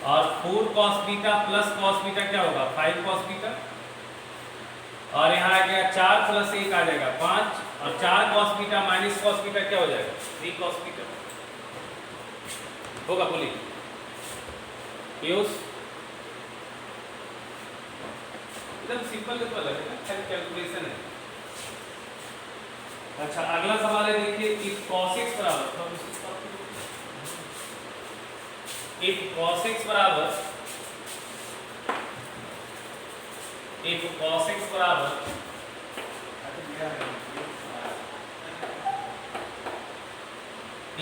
और 4 cos beta plus cos beta क्या होगा 5 cos बीटा, और यहाँ आ गया 4 प्लस 1 आ जाएगा 5, और 4 cos beta minus cos beta क्या हो जाएगा 3 cos बीटा होगा। बोलिए पीयूष, एकदम सिंपल सिंपल है ना, कैलकुलेशन है। अच्छा अगला सवाल है, देखिए इफ cos x बराबर, इफ cos x बराबर, इफ cos x बराबर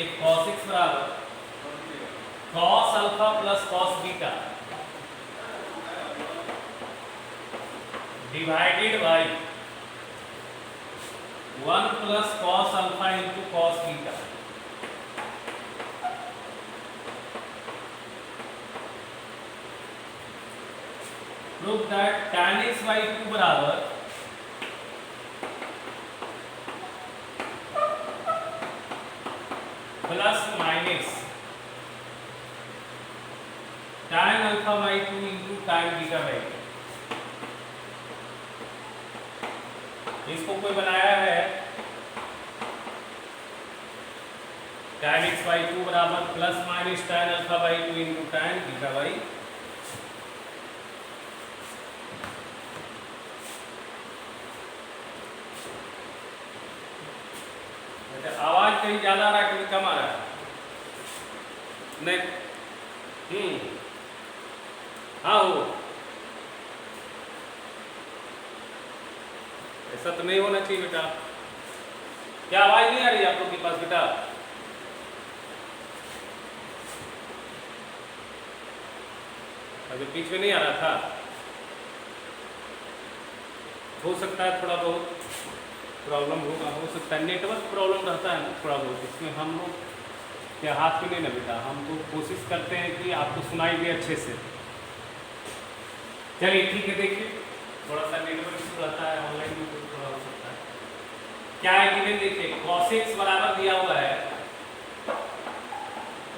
इफ cos x बराबर cos alpha plus cos beta divided by 1 plus cos alpha into cos beta, prove that tan x by 2 बराबर plus minus tan alpha by 2 into tan beta by 2। इसको कोई बनाया है tan x by 2 बराबर plus minus tan alpha by 2 into tan beta by 2। आवाज कहीं ज्यादा आ रहा है कहीं कम आ रहा है? नहीं हाँ हो, ऐसा तो नहीं होना चाहिए बेटा। क्या आवाज नहीं आ रही आप लोग के पास बेटा? अभी बीच में नहीं आ रहा था, हो सकता है थोड़ा बहुत प्रॉब्लम होगा, हो सकता है नेटवर्क प्रॉब्लम रहता है ना थोड़ा बहुत, इसमें हम लोग के हाथ में नहीं ना बेटा, हम तो कोशिश करते हैं कि आपको सुनाई दे अच्छे से। चलिए ठीक है, देखिए थोड़ा सा नेटवर्क इशू रहता है, ऑनलाइन में थोड़ा हो सकता है। क्या है कि देखिए cos x बराबर दिया हुआ है,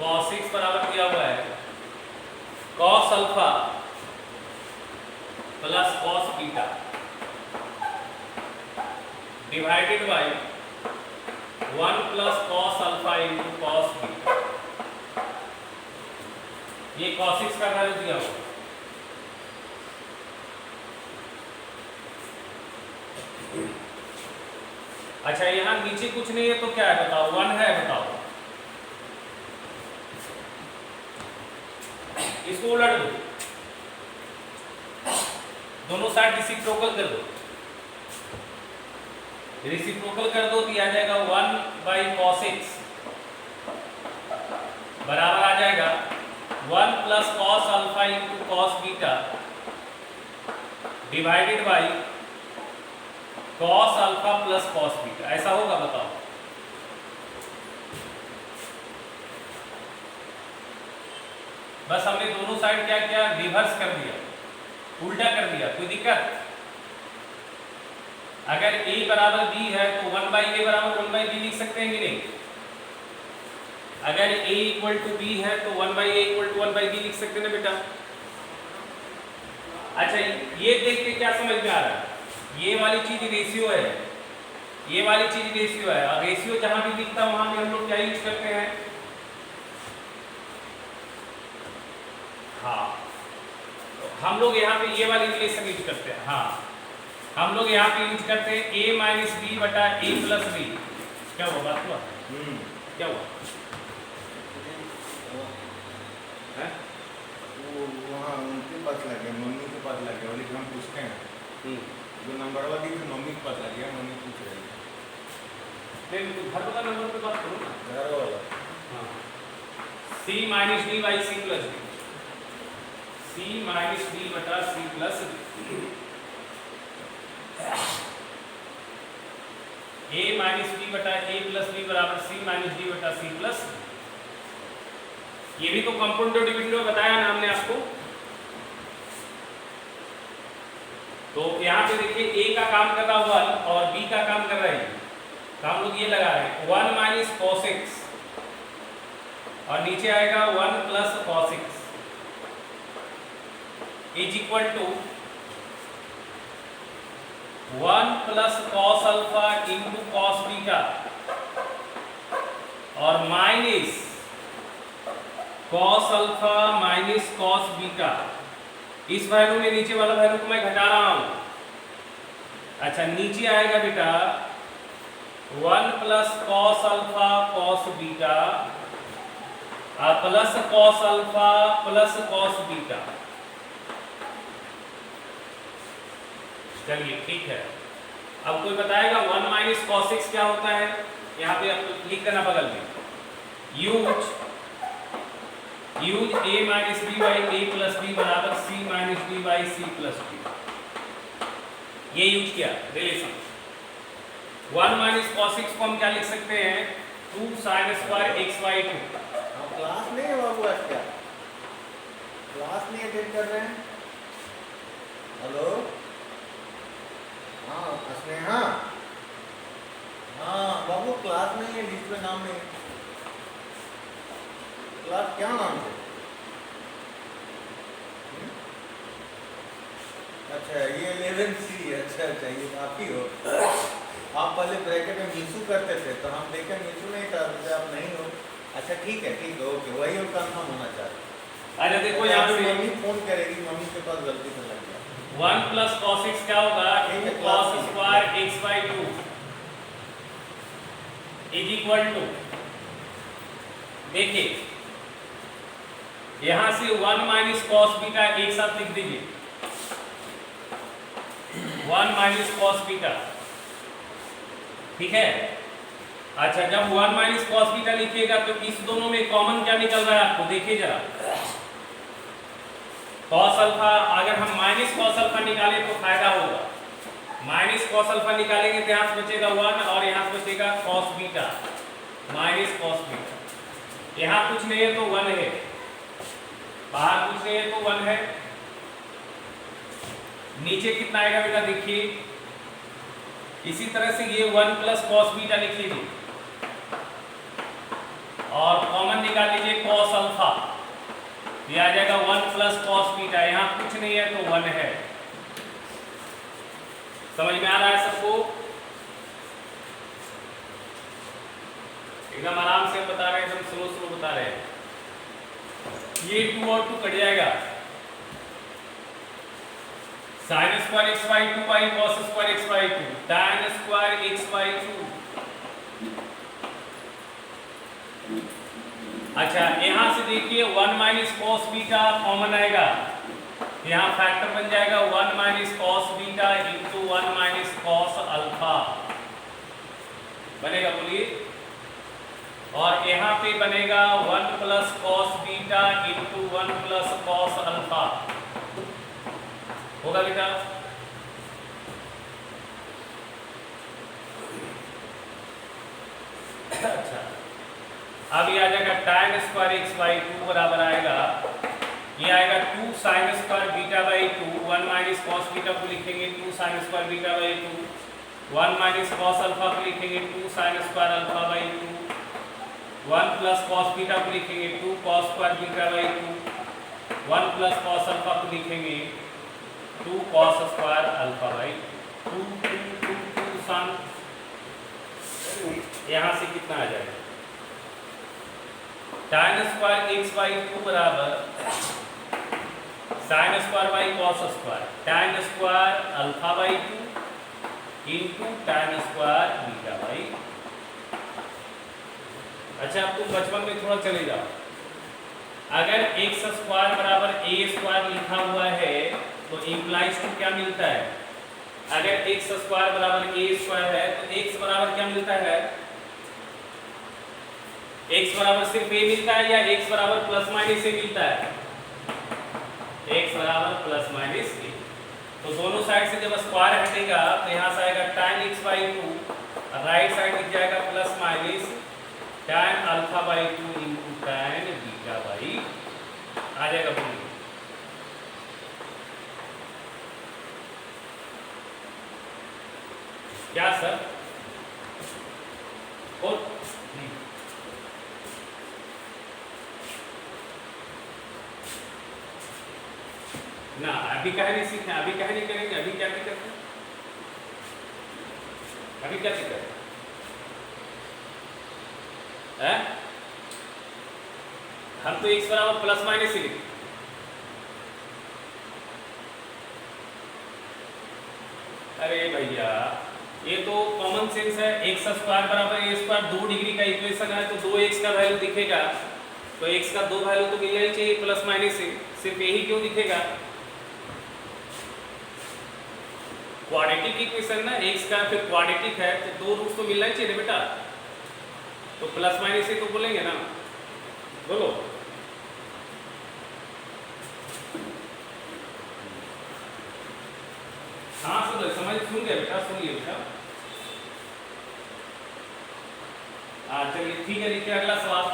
cos x बराबर दिया हुआ है cos alpha plus cos beta divided by 1 plus cos alpha into cos beta. ये cos x का वैल्यू दिया हुआ। अच्छा यहाँ नीचे कुछ नहीं है तो क्या है बताओ, 1 है बताओ, इसको उलट दो, दोनों साइड रेसिप्रोकल कर दो, रेसिप्रोकल कर दो तो आ जाएगा 1 बाई cos x बराबर आ जाएगा 1 plus cos alpha into cos beta divided by cos alpha plus cos beta. ऐसा होगा बताओ? बस हमने दोनों साइड क्या किया, रिवर्स कर दिया, उल्टा कर दिया। कोई दिक्कत? अगर a बराबर b है तो 1 बाई ए बराबर 1 बाई बी लिख सकते हैं कि नहीं? अगर a इक्वल टू b है तो 1 by A equal to 1 by B लिख सकते हैं ना बेटा? अच्छा ये देख के क्या समझ में आ रहा है, ये वाली चीज रेशियो है, ये वाली चीज रेशियो है, और रेशियो जहां भी दिखता है वहां भी हम लोग क्या यूज करते हैं? हाँ तो हम लोग यहाँ पे ये वाली रिलेशन यूज करते हैं। हाँ हम लोग यहाँ पे यूज करते हैं a माइनस बी बटा a प्लस बी। क्या हुआ, बात हुआ? क्या हुआ? वो वहाँ उनके पास लग गया, मम्मी के पास लग गया, लेकिन हम पूछते हैं जो नंबर वाला दी थी मम्मी के पास लग गया, मम्मी पूछ रही है। नहीं तो घर वाला नंबर पे बात करो ना, घर वाला। हाँ c minus D by C plus D, c minus D बटा C plus D, a minus B बटा a प्लस बी बराबर c माइनस डी बटा सी प्लस। ये भी तो कंपाउंड डिविडेंड बताया ना हमने आपको। तो यहाँ पे देखिए a का काम कर रहा है 1 और b का काम कर रहा है, तो हम लोग ये लगा रहे हैं 1 माइनस cos x और नीचे आएगा 1 plus cos x। Is equal to 1 plus cos alpha into cos beta और minus cos alpha minus cos beta. इस वैल्यू में नीचे वाला वैल्यू को मैं घटा रहा हूं। अच्छा, नीचे आएगा बेटा 1 plus cos alpha cos beta और plus cos alpha plus cos beta. चलिए ठीक है। अब कोई बताएगा 1 माइनस कॉस एक्स क्या होता है? यहाँ पे आपको लिख करना बगल में use a minus B by A plus B बराबर c minus D by C plus D. ये यूज किया रिलेशन। 1 माइनस कॉस एक्स को हम क्या लिख सकते हैं? 2 sine square x by 2। Class नहीं है बाबू, आज क्या क्लास नहीं अटेंड कर रहे हैं? हेलो, हाँ स्नेहा, हाँ बाबू क्लास नहीं है, लिस्ट में नाम नहीं। क्लास क्या नाम है? अच्छा ये 11C। अच्छा अच्छा, ये आप ही हो। आप पहले ब्रैकेट में मीसू करते थे तो हम देखे मीसू नहीं था, आप नहीं हो। अच्छा ठीक है ओके, वही और कंफर्म होना चाहिए। अरे देखो यहाँ पे मम्मी फोन करेगी, मम्मी के पास गलती से लग गया। 1 प्लस कॉस एक्स क्या होगा? 2 cos square x by 2 is equal to, देखिए यहां से 1 माइनस कॉस बीटा एक साथ लिख दीजिए। 1 माइनस कॉस बीटा, ठीक है। अच्छा, जब 1 माइनस कॉस बीटा लिखिएगा तो इस दोनों में कॉमन क्या निकल रहा है आपको? देखिए जरा, कॉस अल्फा। अगर हम माइनस कॉस अल्फा निकालें तो फायदा होगा। माइनस कॉस अल्फा निकालेंगे तो यहाँ से बचेगा 1 और यहाँ से बचेगा cos beta minus cos beta. यहाँ कुछ नहीं है तो 1 है, बाहर कुछ नहीं है तो 1 है। नीचे कितना आएगा बेटा? देखिए इसी तरह से ये 1 प्लस कॉस बीटा लिख लीजिए और कॉमन निकाल लीजिए कॉस अल्फा। ये आ जाएगा 1 प्लस कॉस बीटा। यहाँ कुछ नहीं है तो 1 है। समझ में आ रहा है सबको? एकदम आराम से बता रहे हैं, एकदम स्लो बता रहे हैं। ये 2 और 2 कट जाएगा। Sign square x by 2 by cos square x by 2, tan square x by 2। अच्छा, यहां से देखिए 1 माइनस कॉस बीटा कॉमन आएगा, यहाँ फैक्टर बन जाएगा 1 minus cos beta into 1 minus cos alpha बनेगा, बोलिए। और यहाँ पे बनेगा 1 plus cos beta into 1 plus cos alpha. होगा बेटा? अच्छा, अब ये आ जाएगा tan स्क्वायर एक्स बाई 2 बराबर आएगा, ये आएगा 2 sine square beta by 2। 1 minus cos beta को लिखेंगे 2 sine square beta by 2। 1 minus cos alpha को लिखेंगे 2 sine square alpha by 2। 1 plus cos beta को लिखेंगे 2 cos square beta by 2। 1 plus cos alpha को लिखेंगे 2 कॉस स्क्वायर अल्फा बाई 2। 2 सन, यहाँ से कितना आ जाएगा? tan स्क्वायर एक्स बाई 2 बराबर sine square by cos square, tan square alpha by 2 into tan square beta by. अच्छा, अब तुम बचपन में थोड़ा चले जाओ। अगर एक्स स्क्वायर बराबर ए स्क्वायर लिखा हुआ है तो इम्प्लाइज टू क्या मिलता है? अगर एक्स स्क्वायर बराबर ए स्क्वायर है तो एक्स बराबर क्या मिलता है? एक्स बराबर सिर्फ ए मिलता है या एक्स बराबर प्लस माइनस ए मिलता है? एक्स बराबर प्लस माइनस ए। तो दोनों साइड से जब स्क्वायर हटेगा तो यहाँ से आएगा tan x by 2, right side लिख जाएगा plus minus tan alpha by 2 into tan beta by, आ जाएगा। बोलिए क्या सर? और ना अभी कहे नहीं सीखे, अभी कहे नहीं करेंगे, अभी क्या दिक्कत है, अभी क्या दिक्कत है? हम तो x बराबर प्लस माइनस ही लिखें। अरे भैया ये तो कॉमन सेंस है, एक्स स्क्वायर बराबर ए स्क्वायर 2 डिग्री का इक्वेशन है, तो 2x का वैल्यू दिखेगा, तो x का 2 वैल्यू तो मिलना ही चाहिए प्लस माइनस से, सिर्फ यही क्यों दिखेगा? क्वाड्रेटिक इक्वेशन ना, x का फिर क्वाड्रेटिक है तो 2 रूट्स तो मिलना ही चाहिए बेटा, तो प्लस माइनस से तो बोलेंगे ना, बोलो। हाँ सुन गए बेटा, सुनिए बेटा। हाँ चलिए ठीक है, लिखिए अगला सवाल।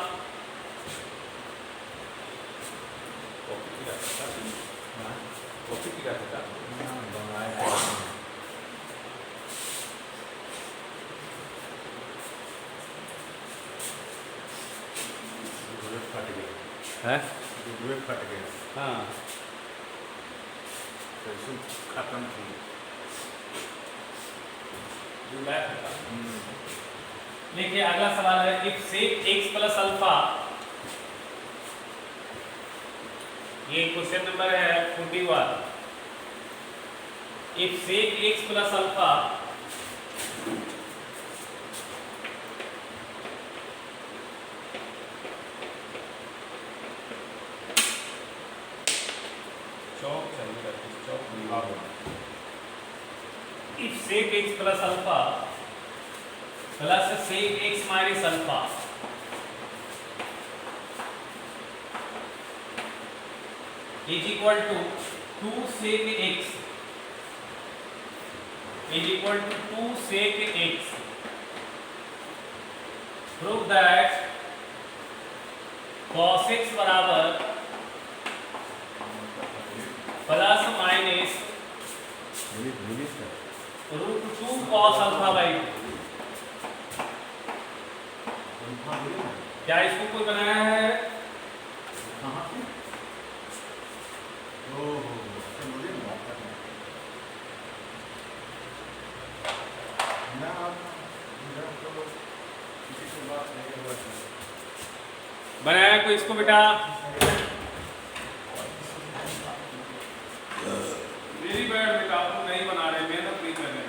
है फट गया। हाँ खत्म थी। देखिए अगला सवाल है, if sec x plus alpha, ये क्वेश्चन नंबर है 41। If sec x plus alpha if sec x plus alpha plus sec x minus alpha is equal to 2 sec x is equal to 2 sec x, prove that cos x बराबर plus minus √2 cos alpha by 2। क्या इसको कोई बनाया है? बनाया कोई इसको बेटा? मेरी बैड बेटा, आप नहीं बना रहे, मेहनत नहीं कर रहे।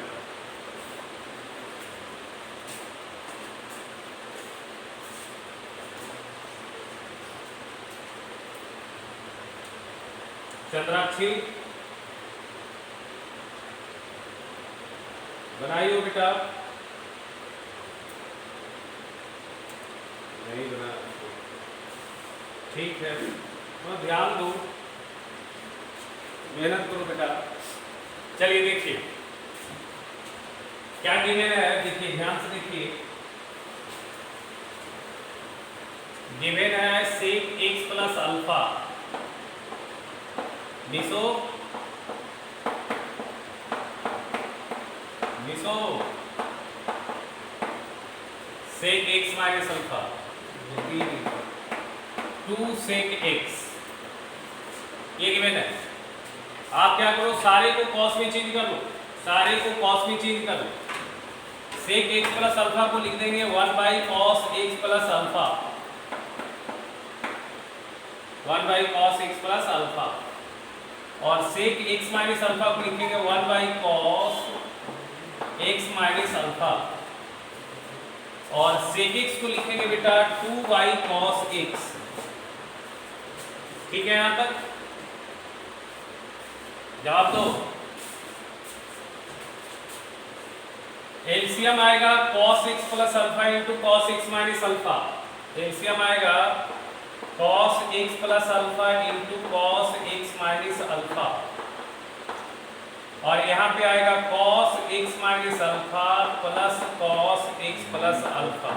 चंद्राक्षी बनाइए बेटा, नहीं बना, ठीक है, तो ध्यान दो, मेहनत करो बेटा। चलिए देखिए क्या गिवन है, देखिए ध्यान से देखिए, गिवन है सेक x प्लस अल्फा, निसो सेक x माइनस अल्फा 2 सेक x, ये गिवन है। आप क्या करो, सारे को कॉस में चेंज कर लो, सारे को कॉस में चेंज कर लो। सेक x प्लस अल्फा को लिख देंगे 1 by cos x plus alpha, 1 by cos x plus alpha, और सेक x माइनस अल्फा को लिखेंगे 1 by cos x minus alpha, और सेक x को लिखेंगे बेटा 2 बाई कॉस x। ठीक है, यहां तक जवाब दो। एलसीएम आएगा cos x plus alpha into cos x minus alpha, LCM आएगा cos x plus alpha into cos x minus alpha, और यहाँ पे आएगा cos x minus alpha plus cos x plus alpha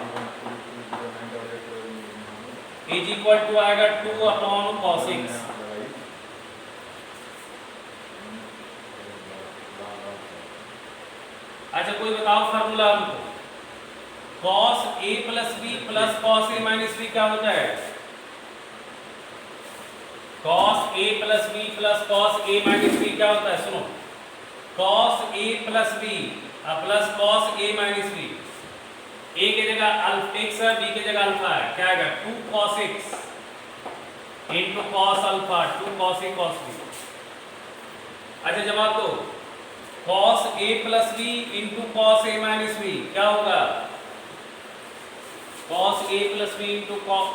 is equal to आएगा 2 upon cos x। अच्छा कोई बताओ formula हमको, cos a plus b plus cos a minus b क्या होता है? Cos A plus B plus cos A minus B क्या होता है, सुनो, cos A plus B plus cos A minus B, ए की जगह अल्फा एक्स है, बी की जगह अल्फा है, क्या आएगा 2 cos x into cos alpha 2 cos a cos b। अच्छा जवाब दो, cos a plus B into cos A minus B क्या होगा, cos a plus B into cos,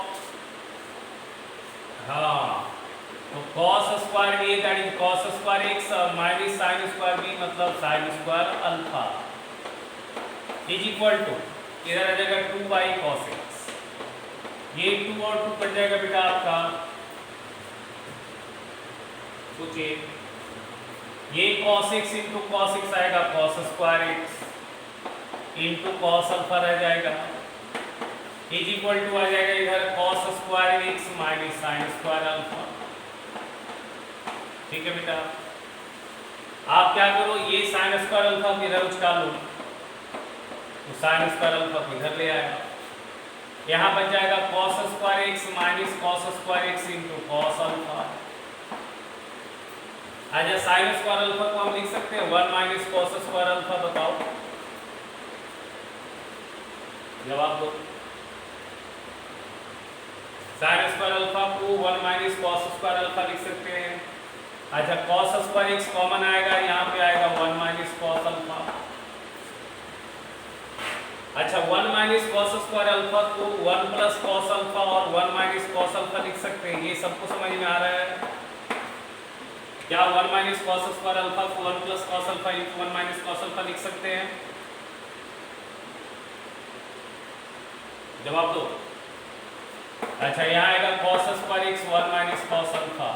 हाँ तो cos square A that is cos square x minus sin square b मतलब sin square alpha is equal to, इधर आ जाएगा 2 cos x, ये 2 और 2 कट जाएगा बेटा आपका, सोचिए ये cos x into cos x आएगा cos square x into cos alpha रह जाएगा इज इक्वल टू आ जाएगा इधर cos square x minus sin square alpha. ठीक है बेटा, आप क्या करो, ये sin स्क्वायर अल्फा को इधर उचका लो, तो sin स्क्वायर अल्फा को इधर ले आएगा, यहाँ बच जाएगा cos square x minus cos square x into cos alpha. अच्छा sin स्क्वायर अल्फा को हम लिख सकते हैं 1 माइनस cos स्क्वायर अल्फा, बताओ जवाब दो। sin स्क्वायर अल्फा को 1 माइनस cos स्क्वायर अल्फा लिख सकते हैं। अच्छा cos स्क्वायर x कॉमन आएगा, यहाँ पे आएगा 1 माइनस cos अल्फा। अच्छा 1 माइनस cos स्क्वायर अल्फा को 1 प्लस cos अल्फा और 1 माइनस cos अल्फा लिख सकते हैं, ये सबको समझ में आ रहा है क्या, 1 माइनस cos स्क्वायर अल्फा को 1 plus cos alpha into 1 minus cos alpha लिख सकते हैं, जवाब दो। अच्छा यहाँ आएगा cos square x 1 minus cos alpha,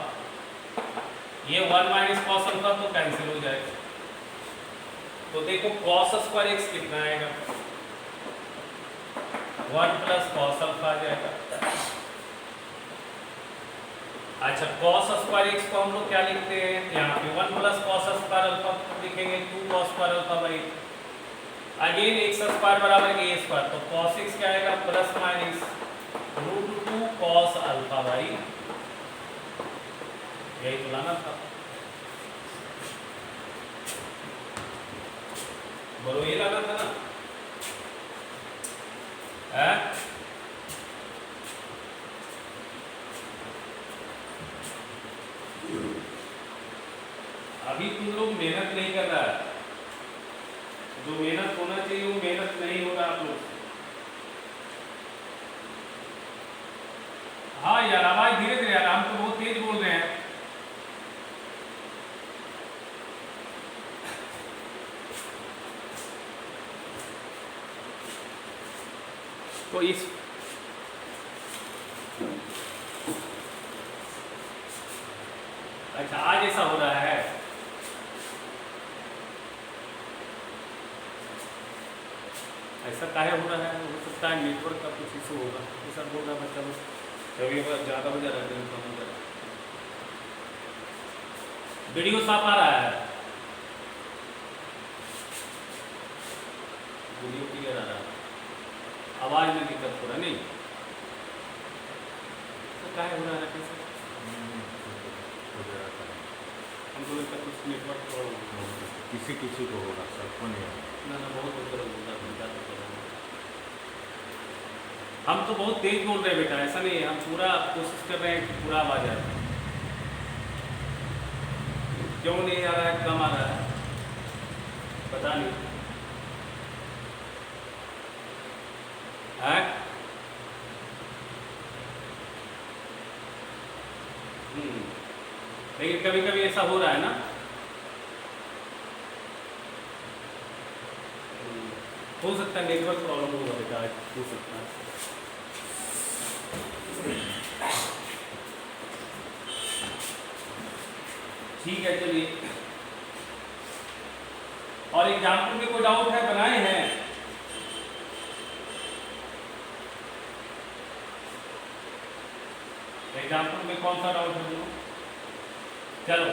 ये 1 माइनस cos अल्फा तो कैंसिल हो जाएगा, तो देखो cos स्क्वायर x कितना आएगा 1 प्लस cos अल्फा आ जाएगा। अच्छा cos स्क्वायर x को हम लोग क्या लिखते हैं, यहाँ पे 1 प्लस cos स्क्वायर अल्फा लिखेंगे 2 cos square alpha by again x square बराबर a स्क्वायर, तो cos x क्या आएगा plus minus √2 cos alpha by, यही तो लाना था, बोलो ये लाना था ना, है? अभी तुम लोग मेहनत नहीं कर रहा है, जो मेहनत होना चाहिए वो मेहनत नहीं हो रहा आप लोग। हाँ यार आवाज धीरे धीरे, यार हम तो बहुत तेज बोल रहे हैं। तो इस अच्छा आज ऐसा हो रहा है, ऐसा काहे हो रहा है, हो सकता है नेटवर्क का कुछ इशू होगा, ऐसा बोल रहा है बच्चा लोग, कभी ज़्यादा हो जा रहा है कभी कम हो जा रहा है। वीडियो साफ आ रहा है, वीडियो क्लियर आ रहा है, आवाज में दिक्कत हो रहा नहीं, तो काहे हो रहा है कैसे, हमको लगता है कुछ नेटवर्क किसी किसी को होगा, सबको नहीं होगा। ना बहुत उधर होता है, हम तो बहुत तेज बोल रहे हैं बेटा, ऐसा नहीं है, हम पूरा कोशिश कर रहे हैं कि पूरा आवाज आ रहा है, क्यों नहीं आ रहा है, कम आ रहा है पता नहीं है। लेकिन कभी कभी ऐसा हो रहा है ना, हो सकता है नेटवर्क प्रॉब्लम होगा बेटा, हो सकता है। ठीक है चलिए, और एग्जाम्पल में कोई डाउट है, बनाए हैं? एग्जाम्पल में कौन सा डाउट है? चलो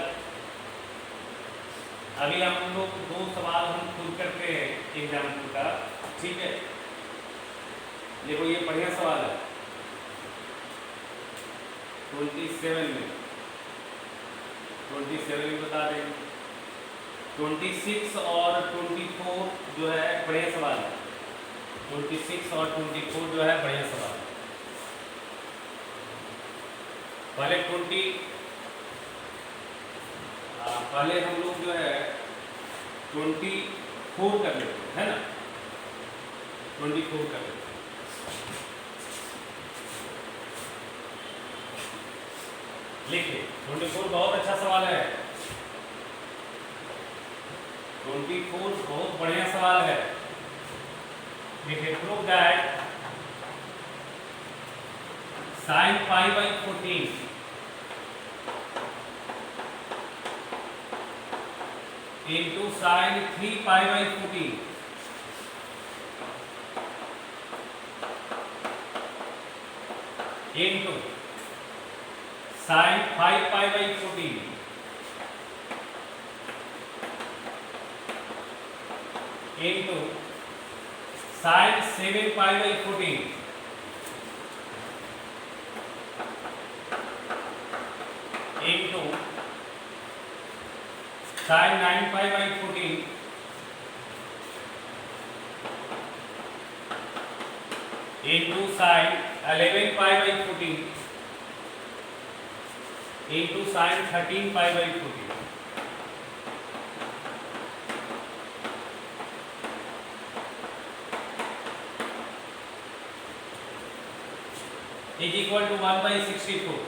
अभी हम लोग 2 सवाल हम खुद करते हैं एग्जाम्पल का, ठीक है? देखो ये बढ़िया सवाल है 27 में, 27 भी बता देंगे। 26 और 24 जो है बढ़िया सवाल है। 26 और 24 जो है बढ़िया सवाल है। पहले हम लोग जो है 24 कर लेते हैं, है ना। 24 कर लेते हैं। लिखिए 24 बहुत अच्छा सवाल है। 24 बहुत बढ़िया सवाल है। लिखिए prove that sin pi by 14 into sine 3 pi by 14 into sine 5 pi by 14 into sine 7 pi by 14 into sine 9 pi by 14 into sine 11 pi by 14 into sine 13 pi by 14 is equal to 1 by 64।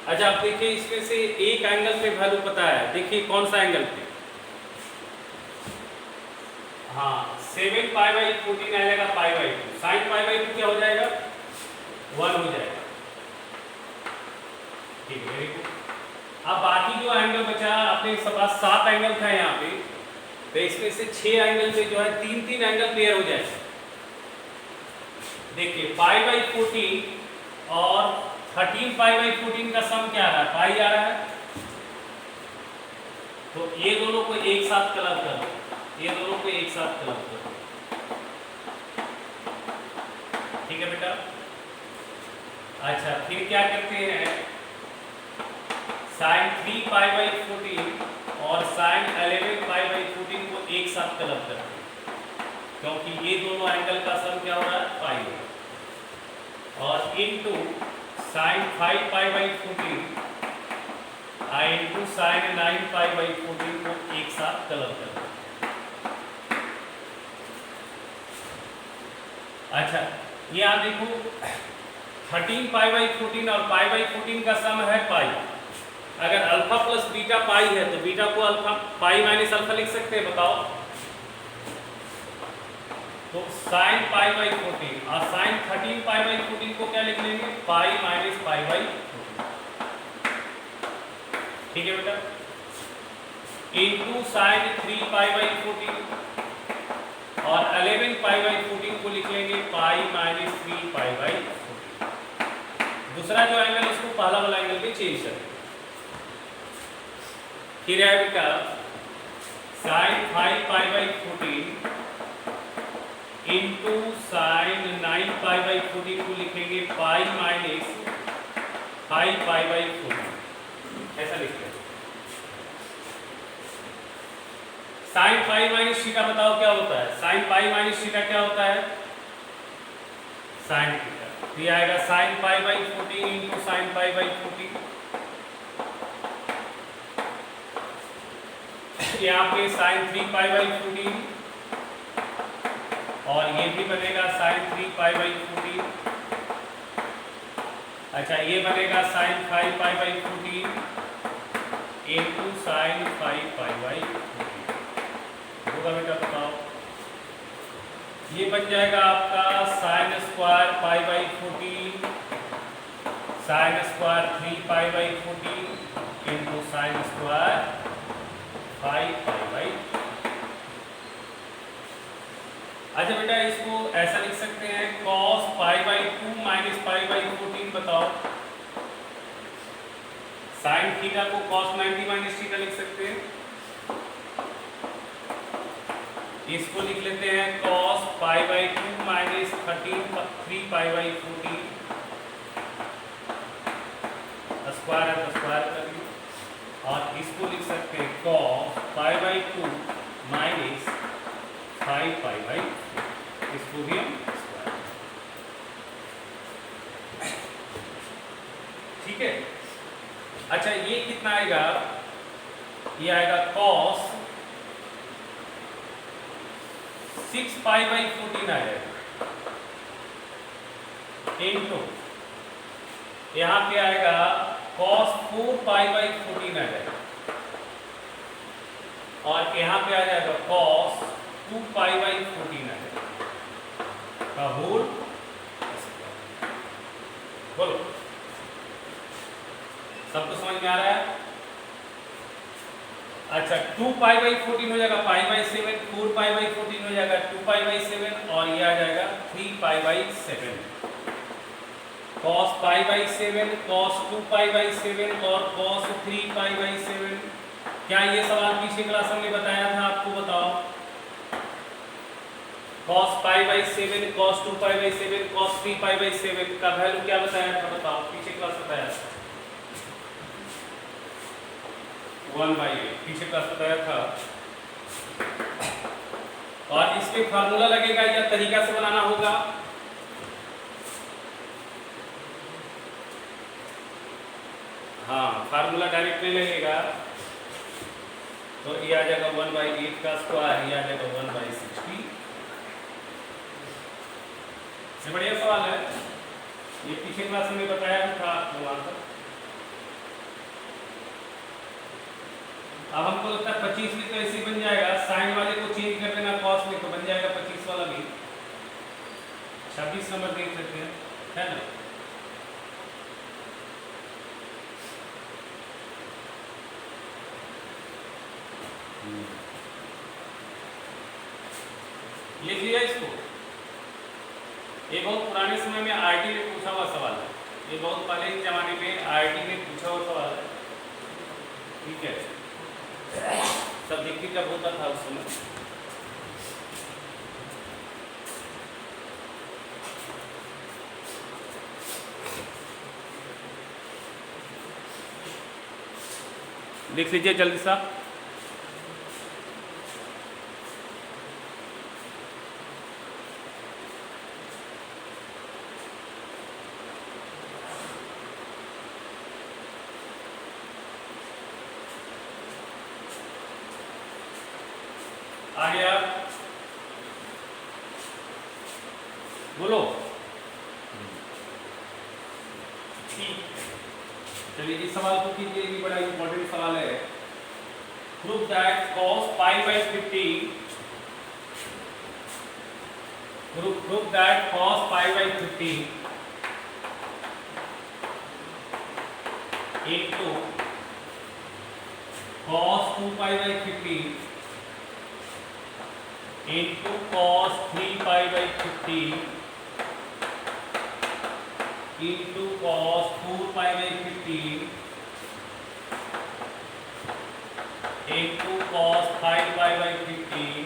अच्छा आप देखिए इसमें से एक angle पे value पता है। देखिए कौन सा एंगल पे, हाँ 7 पाई बाई 14 आ जाएगा पाई बाई 2। साइन पाई बाई 2 क्या हो जाएगा 1 हो जाएगा। ठीक है वेरी गुड। अब बाकी जो एंगल बचा अपने पास 7 एंगल था यहाँ पे, तो इसमें से 6 एंगल पे जो है 3 एंगल पेयर हो जाएगा। देखिए पाई बाई 14 और 13 पाई बाई 14 का सम क्या आ रहा है, पाई आ रहा है। तो ये दोनों को एक साथ क्लब कर दो, ये दोनों को एक साथ क्लब कर दो। ठीक है बेटा। अच्छा फिर क्या करते हैं, साइन 3 पाई बाई 14 और साइन 11 पाई बाई 14 को एक साथ क्लब करते हैं, क्योंकि ये दोनों एंगल का सम क्या हो रहा है पाई है। और into sine 5 pi by 14 into sine 9 pi by 14 को एक साथ क्लब करते हैं। अच्छा ये आप देखो 13 पाई बाई 14 और पाई बाई 14 का सम है पाई। अगर अल्फा प्लस बीटा पाई है तो बीटा को अल्फा पाई माइनस अल्फा लिख सकते हैं, बताओ। तो साइन पाई बाई 14 और साइन 13 पाई बाई 14 को क्या लिख लेंगे पाई माइनस पाई बाई 14। ठीक है बेटा। इंटू साइन 3 पाई बाई 14 और 11 पाई बाई 14 को लिख लेंगे पाई माइनस 3 पाई बाई 14। दूसरा जो एंगल इसको पहला वाला एंगल पे चेंज करें। फिर है बेटा sine 5 pi by 14 into sine 9 pi by 14 को लिखेंगे पाई माइनस 5 पाई बाई 14। ऐसा लिखते हैं। साइन पाई माइनस थीटा बताओ क्या होता है, साइन पाई माइनस थीटा क्या होता है साइन थीटा। तो ये आएगा sign pi by 14 into sign pi by 14। यहाँ पे साइन 3 पाई बाई 14 और ये भी बनेगा साइन 3 पाई बाई 14। अच्छा ये बनेगा sine 5 pi by 14 into sine 5 pi by 14। होगा बेटा बताओ। ये बन जाएगा आपका sine square pi by 14 sine square 3 pi by 14 into sine square 5 pi by. अच्छा बेटा इसको ऐसा लिख सकते हैं cos pi by 2 minus pi by 14। बताओ साइन थीटा को cos 90 माइनस थीटा लिख सकते हैं। इसको लिख लेते हैं cos π/2 माइनस 3 π/14 स्क्वायर है तो स्क्वायर कर ली, और इसको लिख सकते हैं cos π/2 माइनस 5 π/4, इसको भी हम स्क्वायर। ठीक है। अच्छा ये कितना आएगा, ये आएगा cos 6 π/14 आएगा इनटू यहाँ पे आएगा cos 4 π/14 आ जाएगा, और यहाँ पे आ जाएगा cos 2 π/14 आ जाएगा का होल। बोलो सबको समझ में आ रहा है? अच्छा 2 π/14 हो जाएगा π/7, 4 π/14 हो जाएगा 2 π/7, और ये आ जाएगा 3 π/7। cos π/7, cos 2 π/7 और cos 3 π/7। क्या ये सवाल पिछले क्लास में बताया था आपको? बताओ। cos π/7, cos 2 π/7, cos 3 π/7 का वैल्यू क्या बताया था? बताओ, पीछे क्लास बताया था 1/8, पीछे क्लास बताया था। और इसमें फार्मूला लगेगा या तरीका से बनाना होगा? हाँ, फार्मूला डायरेक्ट नहीं लगेगा, तो ये आ जाएगा 1/8 का स्क्वायर, ये आ जाएगा 1/60। से बढ़िया सवाल है, ये पिछले क्लास में बताया था आपको आंसर। अब हमको लगता है 25 भी तो ऐसे बन जाएगा, साइन वाले को चेंज कर देना कॉस में तो बन जाएगा 25 वाला भी। 26 नंबर देख सकते हैं, है ना? लिख लिया इसको। ये बहुत पुराने समय में आईटी ने पूछा हुआ सवाल है, ये बहुत पहले के जमाने में आईटी ने पूछा हुआ सवाल है। ठीक है, सब देखिए जब होता था उस समय। लिख लीजिए जल्दी सा। आ गया, बोलो। ठीक, चलिए इस सवाल को कीजिए, ये बड़ा इंपॉर्टेंट सवाल है। Prove that cos π/15, prove that cos π/15 into cos 2 π/15 into cos 3 π/15 into cos 4 π/15 into cos 5 π/15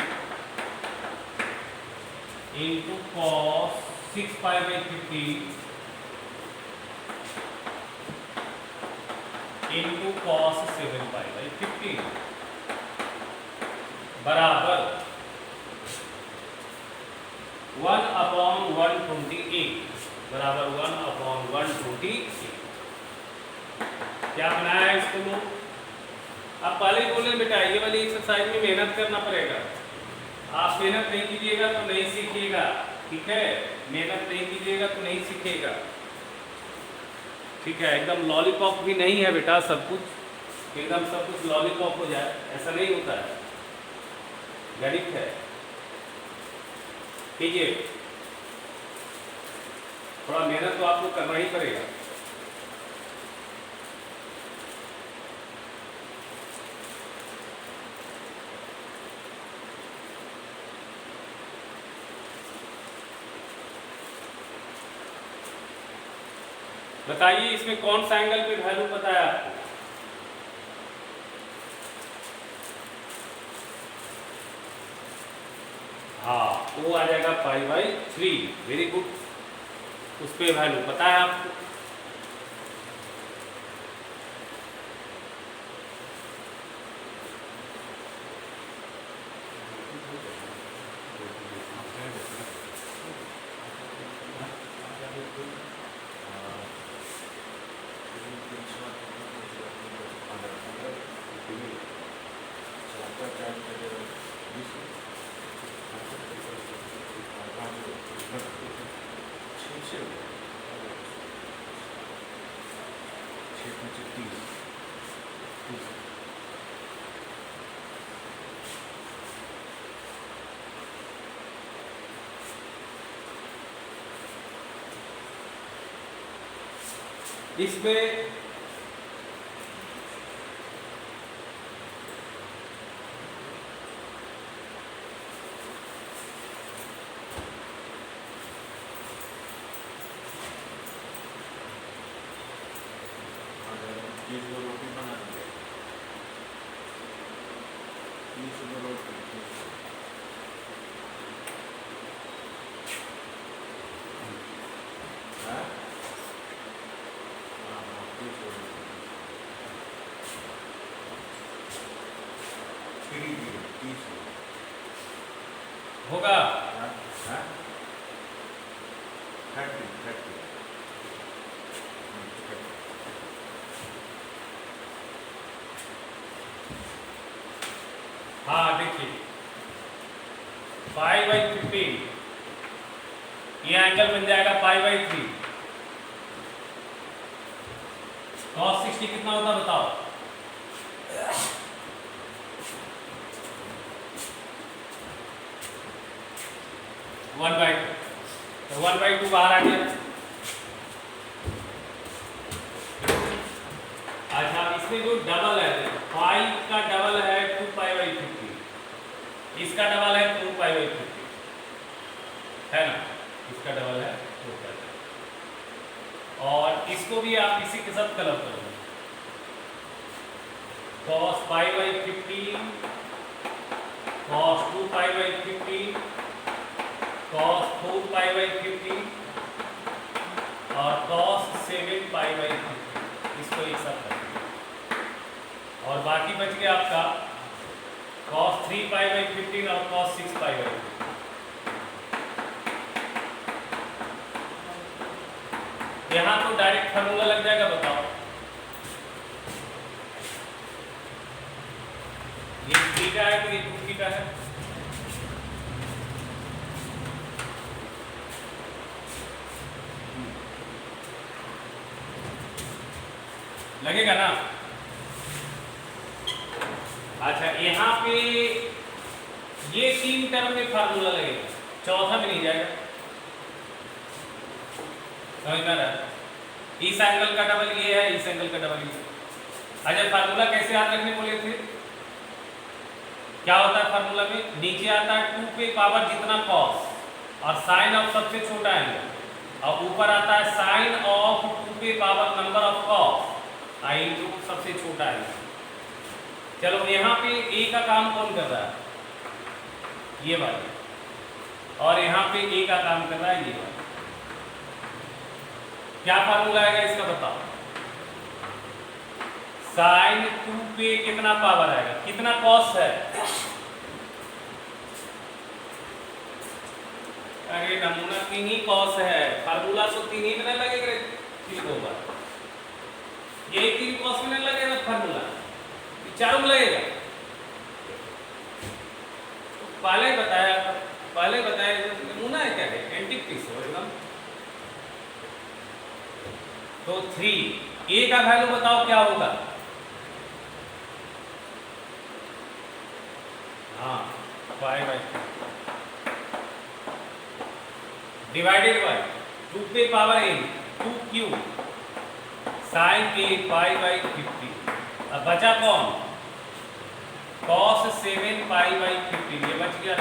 into cos 6 π/15 into cos 7 π/15 बराबर 1/128 बराबर 1/128। क्या बनाया है इसको लोग? आप पहले ही बोले बेटा ये वाली एक्सरसाइज में मेहनत करना पड़ेगा, आप मेहनत नहीं कीजिएगा तो नहीं सीखिएगा। ठीक है, मेहनत नहीं कीजिएगा तो नहीं सीखिएगा। ठीक है, एकदम लॉलीपॉप भी नहीं है बेटा, सब कुछ एकदम सब कुछ लॉलीपॉप हो जाए ऐसा नहीं होता है, गणित है। कीजिए, थोड़ा मेहनत तो आपको करना ही पड़ेगा। बताइए इसमें कौन सा एंगल पे वैल्यू बताया आपको? वो आ जाएगा π/3। वेरी गुड, उस पर वैल्यू पता है आपको। इसमें रोटी बना दिया, 30 रोटी। हाँ? हाँ, 30 रोटी। 30 होगा। हाँ? 30। हाँ देखिए, 5/15 ये एंगल बन जाएगा π/3। cos 60 कितना होता बताओ? 1/2, तो 1/2 बाहर आ गया। अच्छा, इसमें जो डबल है 5 का डबल है 2π/50, इसका डबल है 2π/50, है ना, इसका डबल है 2π/50। और इसको भी आप इसी के साथ कलर करोगे, cos π/15, cos 2π/50, cos 4π/50 और cos 7π/50, इसको एक साथ करेंगे। और बाकी बच गया आपका cos 3π/15 और cos 6π/50। यहाँ तो डायरेक्ट फार्मूला लग जाएगा, बताओ। ये थीटा है तो ये 2 थीटा है। लगेगा ना? अच्छा, यहाँ पे ये 3 टर्म में फार्मूला लगेगा, चौथा में नहीं जाएगा। समझ में आ रहा है? इस एंगल का डबल ये है, इस एंगल का डबल ये। अच्छा, फार्मूला कैसे याद रखने बोले थे? क्या होता है फार्मूला में? नीचे आता है 2 पे पावर जितना cos और साइन ऑफ सबसे छोटा एंगल, और ऊपर आता है साइन ऑफ 2 पे पावर नंबर ऑफ cos आई जो सबसे छोटा एंगल। चलो, यहाँ पे ए का काम कौन कर रहा है? ये वाला। और यहाँ पे ए का काम कर रहा है ये वाला। क्या फार्मूला आएगा इसका बताओ? साइन 2 पे कितना पावर आएगा, कितना कॉस है? अरे नमूना 3 ही कॉस है, फार्मूला तो 3 ही में नहीं लगेगा। ठीक होगा, ये 3 कॉस में नहीं लगेगा फार्मूला, चारों में लगेगा। पहले बताया नमूना है क्या है, एंटीक पीस हो एकदम। तो 3 ए का वैल्यू बताओ क्या होगा? हाँ, 5/3 डिवाइडेड बाय 2 पे power n 2q sign a π/50। अब बचा कौन? cos 7π/50। ये बच गया,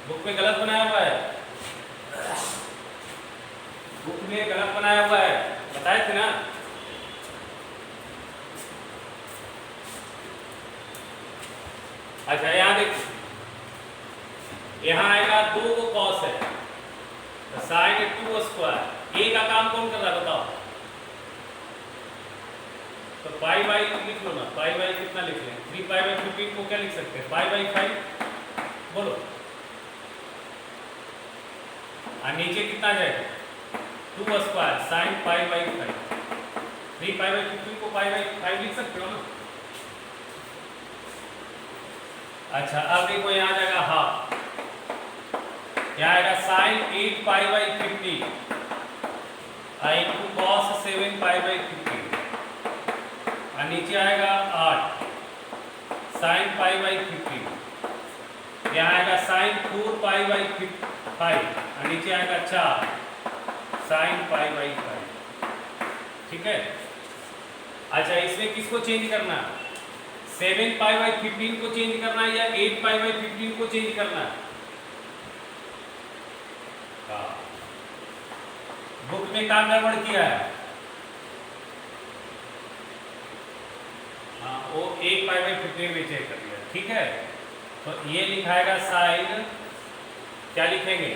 बुक में गलत बनाया हुआ है, बुक में गलत बनाया हुआ है, बताए थे ना। अच्छा, यहाँ देखो, यहाँ आएगा स्क्वायर। ए का काम कौन कर रहा है बताओ? तो पाई बाई लिख लो ना, पाई बाई कितना लिख लें? 3 पाई बाई 15 को क्या लिख सकते हैं? पाई बाई 5 बोलो। और नीचे कितना जाएगा? 2 square sine pi by 5। 3 pi by 15 को पाई बाई 5 लिख सकते हो ना। अच्छा अब देखो यहाँ जाएगा हाफ, यहाँ आएगा sine 8 pi by 15 into cos 7 pi by 15 और नीचे आएगा 8 साइन पाई बाई 15, यहाँ आएगा साइन 4 पाई बाई 5 और नीचे आएगा 4 साइन पाई बाई 5। ठीक है। अच्छा इसमें किसको चेंज करना है? 7 पाई बाई 15 को चेंज करना है या 8 पाई बाई 15 को चेंज करना है? बुक में काम गड़बड़ किया है। हाँ वो 8 पाई बाई 15 में चेंज कर दिया। ठीक है तो ये लिखाएगा साइन, क्या लिखेंगे?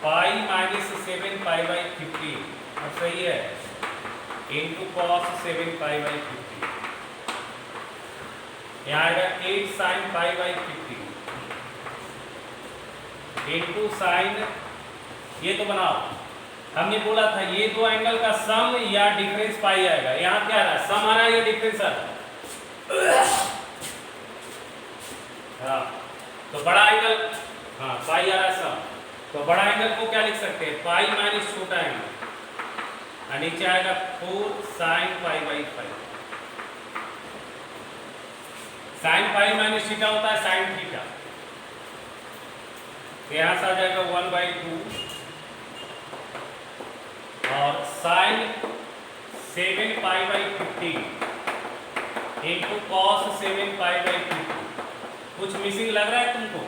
पाई माइनस 7 पाई बाई 15 और सही है इंटू कॉस 7 पाई बाई 15। यहाँ आएगा 8 sign pi by 15 into sine, ये तो बनाओ, हमने बोला था ये दो एंगल का सम या डिफरेंस पाई आएगा। यहाँ क्या आ रहा है? सम आ रहा है या डिफरेंस आ रहा है? हाँ तो बड़ा एंगल, हाँ पाई आ रहा है सम, तो बड़ा एंगल को क्या लिख सकते हैं? पाई माइनस छोटा एंगल और नीचे आएगा 4 sign pi by 5। Sine pi minus theta होता है साइन थीटा, तो यहाँ से आ जाएगा 1/2 और sine 7 pi by 15 into cos 7 pi by 15। कुछ मिसिंग लग रहा है तुमको?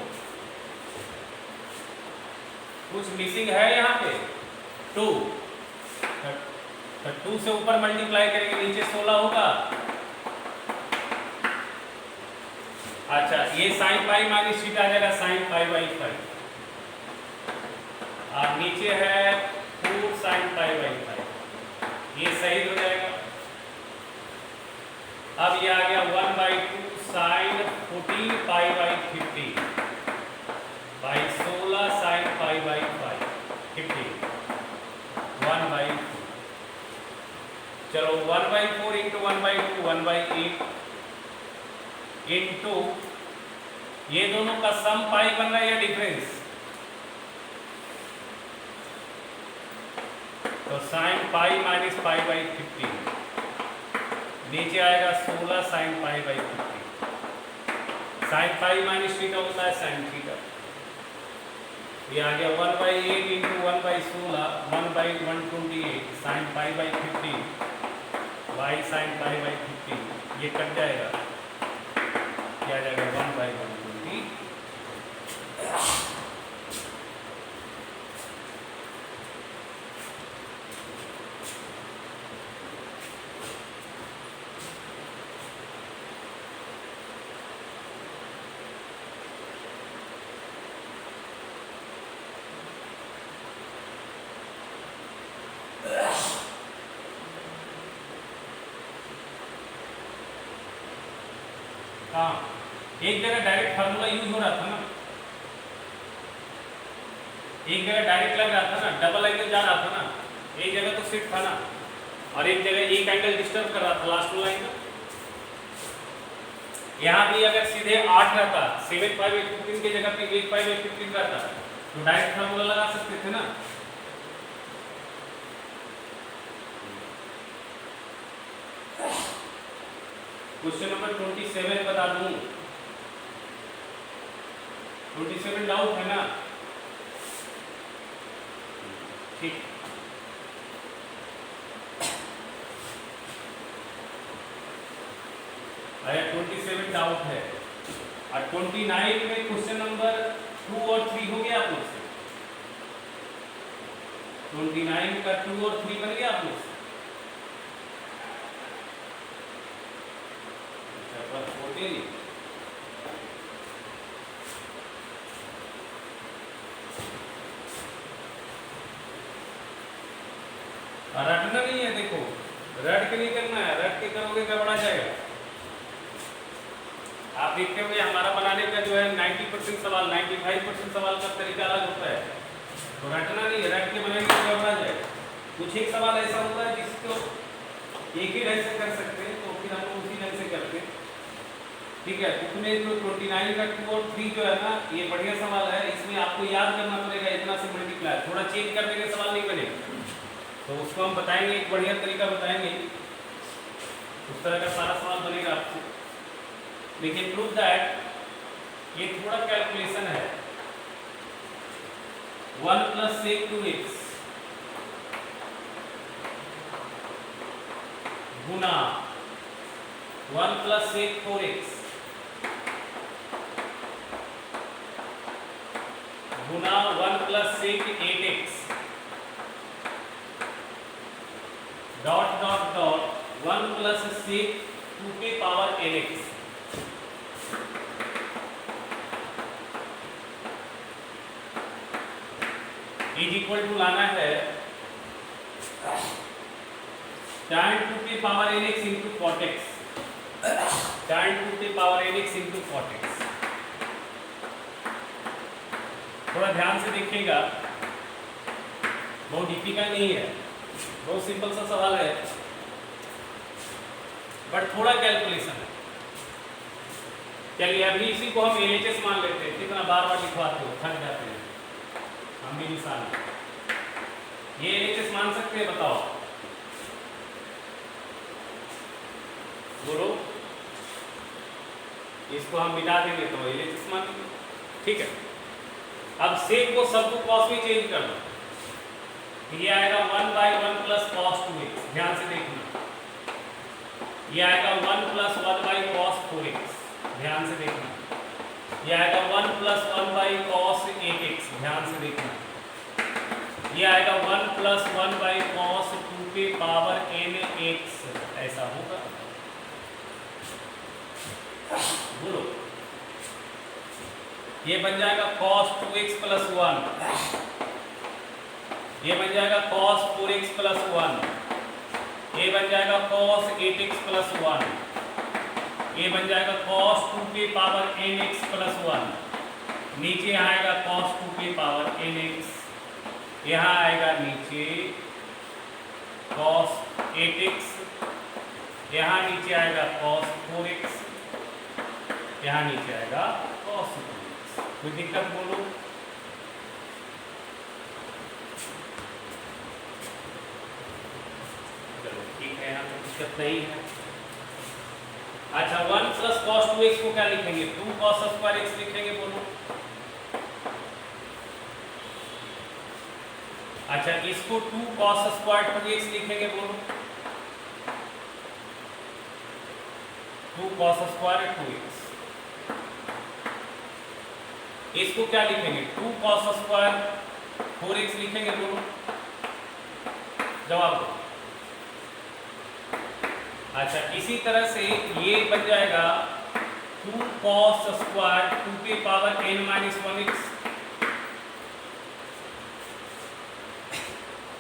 कुछ मिसिंग है यहाँ पे? 2, तो 2 से ऊपर मल्टीप्लाई करेंगे नीचे 16 होगा। अच्छा ये साइन पाई माइनस थीटा आ जाएगा साइन पाई बाई 5 और नीचे है 4 साइन पाई बाई 5, ये सही हो जाएगा। अब ये आ गया 1/2 sine 14 pi by 15 by 16 sine pi by 5 15 1/2। चलो 1/4 इंटू 1/2 1/8 इंटू ये दोनों का सम पाई बन रहा है या डिफरेंस? तो sine pi minus pi by 15 नीचे आएगा 16 sine pi by 15। Sine pi minus theta होता है साइन थीटा। ये आ गया 1/8 into 1/16 1/128 sign pi by 15 by sine pi by 15, ये कट जाएगा, क्या जाएगा 1/120। हाँ एक जगह डायरेक्ट फार्मूला यूज हो रहा था ना, एक जगह डायरेक्ट लग रहा था ना, डबल एंगल जा रहा था ना, एक जगह तो सिर्फ था ना, और एक जगह एक एंगल डिस्टर्ब कर रहा था लास्ट लाइन में। यहाँ भी अगर सीधे 8 रहता 7 पाई बाई 15 की जगह पे 8 पाई बाई 15 रहता तो डायरेक्ट फार्मूला लगा सकते थे ना। क्वेश्चन नंबर 27 बता दूं, 27 डाउट है ना? ठीक, अरे 27 डाउट है और 29 में क्वेश्चन नंबर 2 और 3 हो गया आप लोग से। 29 का 2 और 3 बन गया आप लोग से। और रटना नहीं है, देखो रट के नहीं करना है, रट के करोगे गड़बड़ा जाएगा। आप देखते होंगे हमारा बनाने का जो है 90% सवाल 95% सवाल का तरीका अलग होता है, तो रटना नहीं है, रट के बनाएंगे तो गड़बड़ा जाएगा। कुछ एक सवाल ऐसा होता है जिसको एक ही ढंग से कर सकते हैं, तो फिर हम लोग उसी ढंग से करते हैं, ठीक है। उसमें जो 29 का 2 और 3 जो है ना, ये बढ़िया सवाल है, इसमें आपको याद करना पड़ेगा इतना से मल्टीप्लाई, थोड़ा चेंज करने के सवाल नहीं बनेगा, तो उसको हम बताएंगे, एक बढ़िया तरीका बताएंगे, उस तरह का सारा सवाल बनेगा आपसे। लेकिन प्रूव दैट ये थोड़ा कैलकुलेशन है। 1 + sec 2x गुना 1 + sec 4x गुना 1 + sec 8x dot dot dot 1 + sec 2⁴nx is equal to लाना है tan 2⁴nx into cot x, tan 2⁴nx into cot x। थोड़ा ध्यान से देखिएगा, बहुत डिफिकल्ट नहीं है, बहुत सिंपल सा सवाल है, बट थोड़ा कैलकुलेशन है। चलिए अभी इसी को हम LHS मान लेते हैं, कितना बार बार लिखवाते हो, थक जाते हैं हम भी इंसान। ये LHS मान सकते हैं, बताओ बोलो। इसको हम मिटा देंगे तो LHS मान लेंगे, ठीक है। अब सेक को सब को कॉस में चेंज कर दो, ये आएगा 1/1 + cos 2x, ध्यान से देखना। ये आएगा 1 + 1/cos 4x, ध्यान से देखना। ये आएगा 1 + 1/cos 8x, ध्यान से देखना। ये आएगा 1 + 1/cos 2⁴nx, ऐसा होगा, बोलो। ये बन जाएगा cos 2x + 1, ये बन जाएगा cos 4x + 1, ये बन जाएगा cos 8x + 1, ये बन जाएगा cos 2⁴nx + 1, नीचे आएगा cos 2⁴nx, यहाँ आएगा नीचे cos 8x, यहाँ नीचे आएगा cos 4x, यहाँ नीचे आएगा cos 2x। कोई दिक्कत बोलो? चलो ठीक है, यहाँ तो दिक्कत नहीं है। अच्छा 1 + cos 2x को क्या लिखेंगे? 2 cos² x लिखेंगे, बोलो। अच्छा इसको 2 cos² 2x लिखेंगे, बोलो। 2 cos² 2x। इसको क्या लिखेंगे? 2 cos² 4x लिखेंगे, बोलो। जवाब दो। अच्छा इसी तरह से ये बन जाएगा 2 cos² 2⁴n-1x।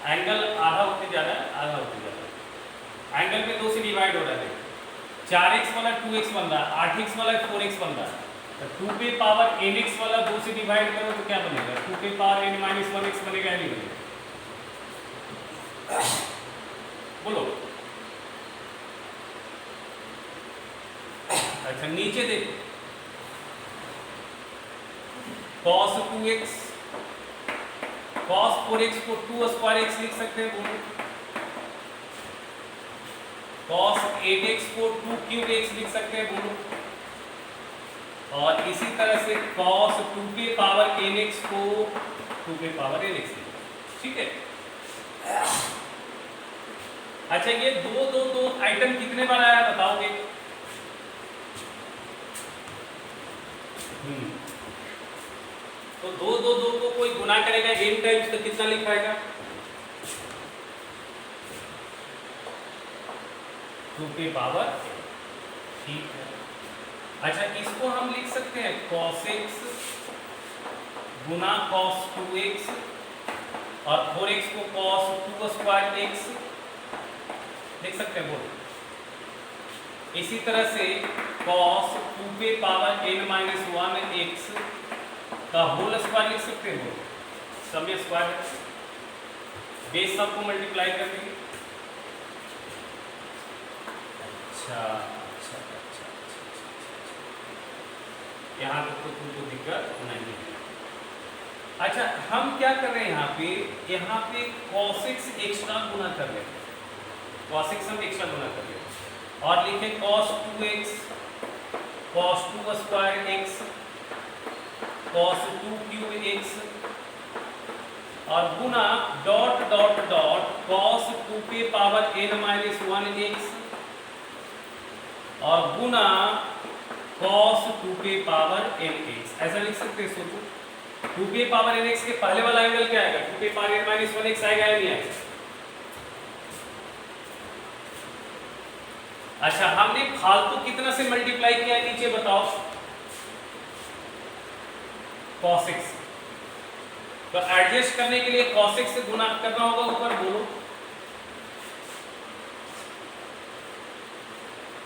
एंगल आधा होते जा रहा है, आधा होते जा रहा है, एंगल में 2 से डिवाइड हो रहा है। 4x वाला 2x बन रहा है, 8x वाला 4x बन रहा है, तो 2⁴nx वाला 2 से डिवाइड करो तो क्या बनेगा? 2⁴n-1x बनेगा या नहीं बनेगा? बोलो। अच्छा नीचे देखो, cos 2x cos 4x को 2² लिख सकते हैं, बोलो। cos 8x को 2³ लिख सकते हैं, बोलो। और इसी तरह से cos 2⁴nx को 2⁴nx, ठीक है। अच्छा ये दो आइटम कितने बार आया बताओगे? तो 2 को कोई गुना करेगा n टाइम्स तो कितना लिख पाएगा? 2⁴, ठीक है। अच्छा इसको हम लिख सकते हैं cos x गुना cos 2x और 4x को cos 2² x देख सकते हैं बोलो। इसी तरह से cos 2 पे पावर n-1 x का होल स्क्वायर लिख सकते हैं बोलो, सम स्क्वायर बेस सबको मल्टीप्लाई कर देंगे। अच्छा, यहाँ तक तो तुमको दिक्कत नहीं है। अच्छा, हम क्या कर रहे हैं यहाँ पे cos x एक्स्ट्रा गुना कर रहे हैं, cos x हम एक्स्ट्रा गुना कर रहे हैं और लिखे cos 2x cos 2 square x cos 2 cube x और गुना डॉट डॉट डॉट cos 2 पे पावर n-1 x और गुना cos 2 पे पावर nx। ऐसा लिख सकते हैं, सोचो 2 पे पावर nx के पहले वाला एंगल क्या आएगा, 2 पे पावर n-1 x आएगा या नहीं आएगा। अच्छा, हमने फालतू कितना से मल्टीप्लाई किया नीचे बताओ, cos x, तो एडजस्ट करने के लिए cos x से गुना करना होगा ऊपर, बोलो।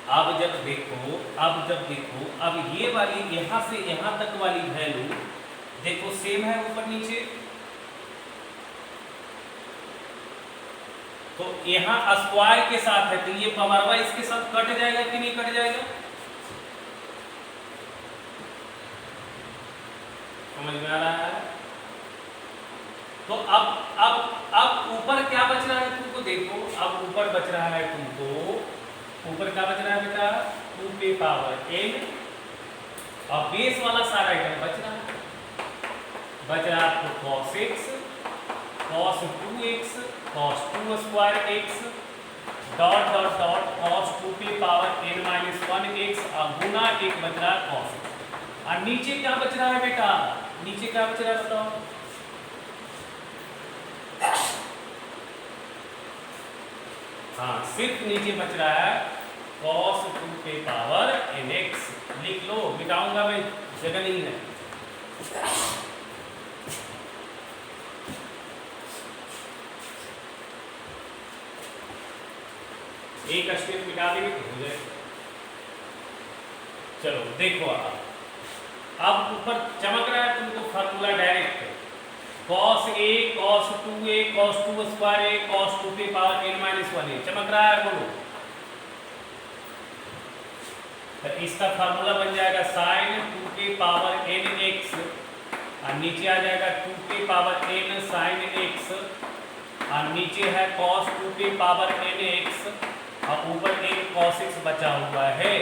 अब जब देखो अब ये वाली यहां से यहां तक वाली वैल्यू देखो सेम है ऊपर नीचे, तो यहां स्क्वायर के साथ है तो ये पावर इसके साथ कट जाएगा कि नहीं कट जाएगा, समझ में आ रहा है। तो अब ऊपर क्या बच रहा है तुमको, देखो अब ऊपर बच रहा है तुमको, ऊपर क्या बच रहा है बेटा, 2 पे पावर n और बेस वाला सारा आइटम बच रहा है आपको cos x cos 2x cos 2 square x dot dot dot cos 2 पे पावर n-1 x और गुना एक बच रहा है cos x। और नीचे क्या बच रहा है बेटा, नीचे क्या बच रहा है बताओ, हाँ सिर्फ नीचे बच रहा है cos 2 पे पावर nx। लिख लो, मिटाऊंगा मैं, जगह नहीं है। एक स्टेप मिटा देंगे तो हो जाएगा। चलो देखो अब ऊपर चमक रहा है तुमको formula direct, cos a cos 2a cos 2 square a cos 2 पे पावर n-1 a चमक रहा है, बोलो। तो इसका फार्मूला बन जाएगा sin 2 पे पावर nx और नीचे आ जाएगा 2 पे पावर n sin x और नीचे है cos 2 पे पावर nx और ऊपर एक cos x बचा हुआ है,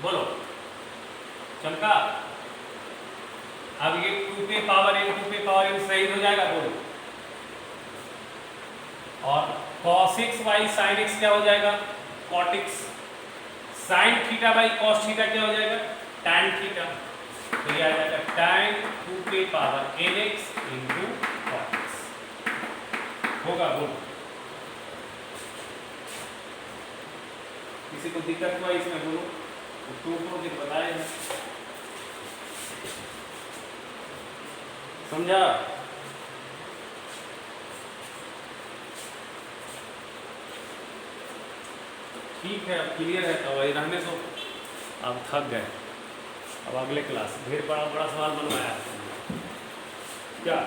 बोलो चमका। अब ये 2 पे पावर n सही हो जाएगा, बोलो। और cos x by sin x क्या हो जाएगा, cot x। sin theta by cos theta क्या हो जाएगा, tan थीटा। तो ये आ जाएगा tan 2 पे power nx into cot x होगा, बोलो। किसी को दिक्कत हुआ इसमें, बोलो, तो फिर बताएगा, समझा। ठीक है, अब क्लियर है तो वही रहने दो, अब थक गए, अब अगले क्लास ढेर बड़ा सवाल बनवाया क्या।